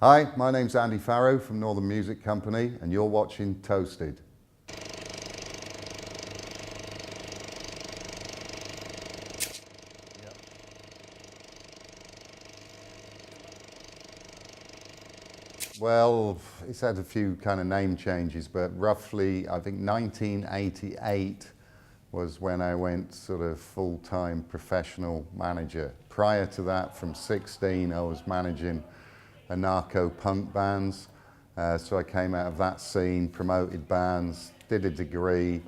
Hi, my name's Andy Farrow from Northern Music Company, and you're watching Toasted. Well, it's had a few kind of name changes, but roughly, I think 1988 was when I went sort of full-time professional manager. Prior to that, from 16, I was managing anarcho-punk bands. So I came out of that scene, promoted bands, did a degree,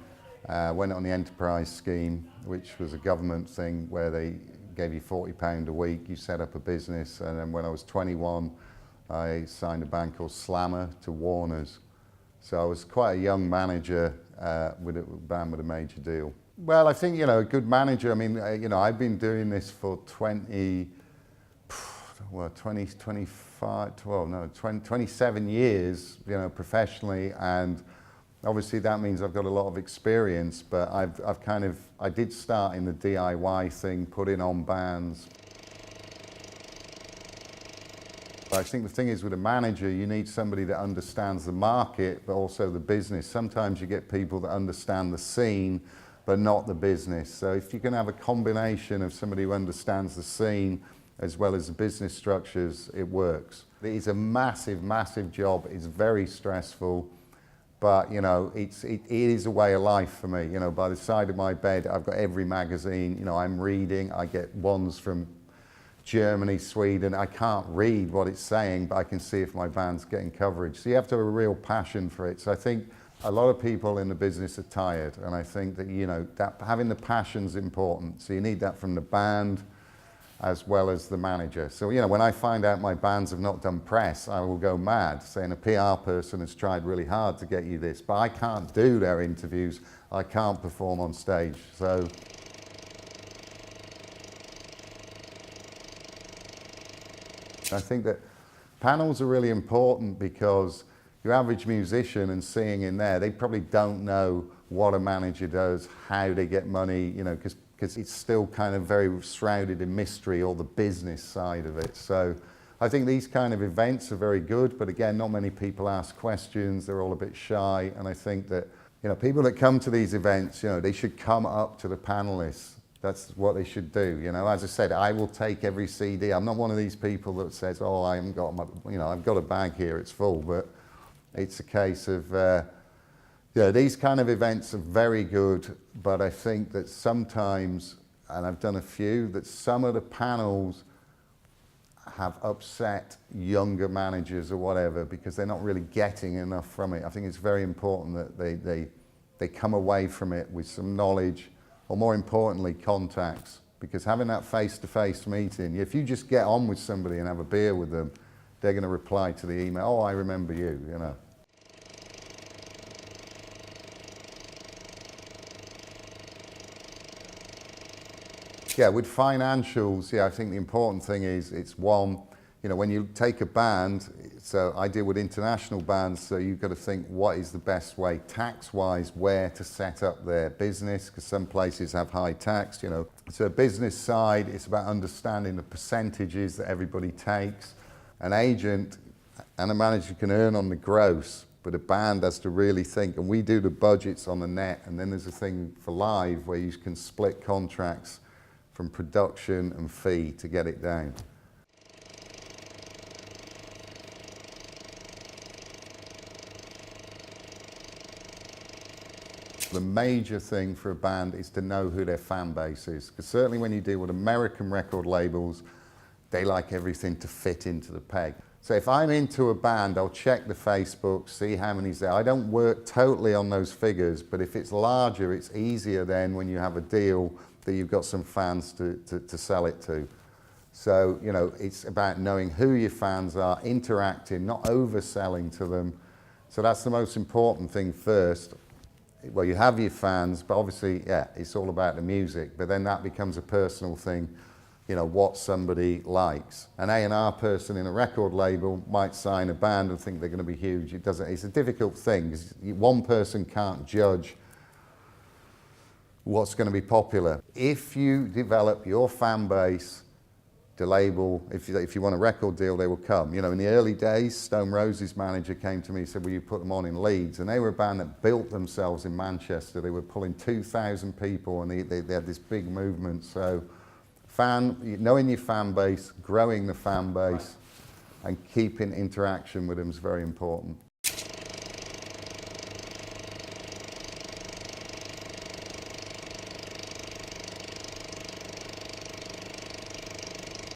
went on the enterprise scheme, which was a government thing where they gave you £40 a week, you set up a business, and then when I was 21, I signed a band called Slammer to Warner's. So I was quite a young manager with a band with a major deal. Well, I think, a good manager, I've been doing this for 27 years, professionally, and obviously that means I've got a lot of experience, but I did start in the DIY thing, putting on bands. I think the thing is with a manager, you need somebody that understands the market, but also the business. Sometimes you get people that understand the scene, but not the business. So if you can have a combination of somebody who understands the scene as well as the business structures, it works. It is a massive, massive job. It's very stressful, but it is a way of life for me. By the side of my bed, I've got every magazine. I'm reading. I get ones from Germany, Sweden. I can't read what it's saying, but I can see if my band's getting coverage. So you have to have a real passion for it. So I think a lot of people in the business are tired, and I think that that having the passion's important. So you need that from the band as well as the manager. So when I find out my bands have not done press, I will go mad, saying a PR person has tried really hard to get you this, but I can't do their interviews. I can't perform on stage. So I think that panels are really important because your average musician and seeing in there, they probably don't know what a manager does, how they get money, because it's still kind of very shrouded in mystery, or the business side of it. So I think these kind of events are very good, but again, not many people ask questions, they're all a bit shy, and I think that people that come to these events, they should come up to the panelists. That's what they should do. As I said, I will take every CD. I'm not one of these people that says, oh, I haven't got my, I've got a bag here, it's full, but it's a case of, these kind of events are very good, but I think that sometimes, and I've done a few, that some of the panels have upset younger managers or whatever because they're not really getting enough from it. I think it's very important that they come away from it with some knowledge, or more importantly, contacts, because having that face-to-face meeting, if you just get on with somebody and have a beer with them, they're going to reply to the email, oh, I remember you, Yeah, with financials, I think the important thing is, it's one, when you take a band, so I deal with international bands, so you've got to think what is the best way tax-wise where to set up their business, because some places have high tax, So business side, it's about understanding the percentages that everybody takes. An agent and a manager can earn on the gross, but a band has to really think, and we do the budgets on the net, and then there's a thing for live where you can split contracts from production and fee to get it down. The major thing for a band is to know who their fan base is, because certainly when you deal with American record labels, they like everything to fit into the peg. So if I'm into a band, I'll check the Facebook, see how many's there. I don't work totally on those figures, but if it's larger, it's easier then when you have a deal that you've got some fans to sell it to. So, it's about knowing who your fans are, interacting, not overselling to them. So that's the most important thing first. Well, you have your fans, but obviously, it's all about the music, but then that becomes a personal thing, what somebody likes. An A&R person in a record label might sign a band and think they're going to be huge. It's a difficult thing. One person can't judge what's going to be popular. If you develop your fan base the label, if you want a record deal, they will come. You know, in the early days, Stone Roses' manager came to me and said, will you put them on in Leeds? And they were a band that built themselves in Manchester. They were pulling 2,000 people, and they had this big movement. So knowing your fan base, growing the fan base, and keeping interaction with them is very important.